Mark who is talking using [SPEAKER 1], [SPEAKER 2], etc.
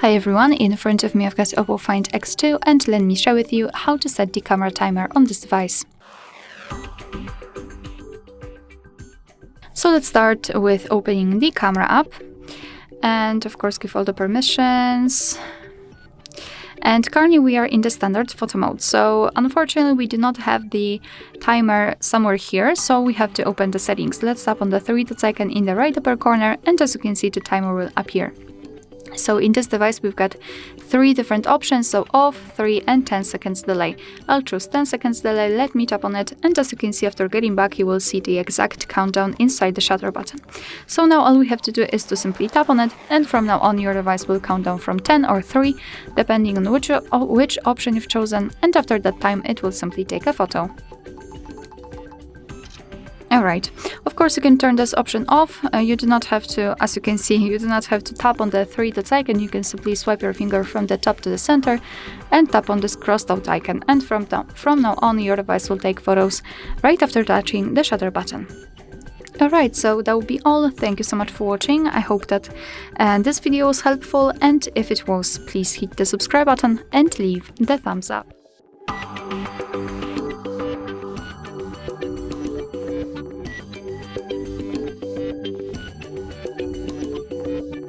[SPEAKER 1] Hi everyone, in front of me I've got OPPO Find X2 and let me share with you how to set the camera timer on this device. So let's start with opening the camera app and of course give all the permissions. And currently we are in the standard photo mode, so unfortunately we do not have the timer somewhere here, so we have to open the settings. Let's tap on the 3-dot icon in the right upper corner and as you can see the timer will appear. So in this device we've got 3 different options, so off, 3 and 10 seconds delay. I'll choose 10 seconds delay, let me tap on it, and as you can see after getting back you will see the exact countdown inside the shutter button. So now all we have to do is to simply tap on it, and from now on your device will count down from 10 or 3 depending on which option you've chosen, and after that time it will simply take a photo. Alright, of course you can turn this option off. You do not have to, as you can see, you do not have to tap on the 3-dot icon. You can simply swipe your finger from the top to the center and tap on this crossed out icon, and from now on your device will take photos right after touching the shutter button. Alright, so that will be all. Thank you so much for watching. I hope that this video was helpful, and if it was, please hit the subscribe button and leave the thumbs up.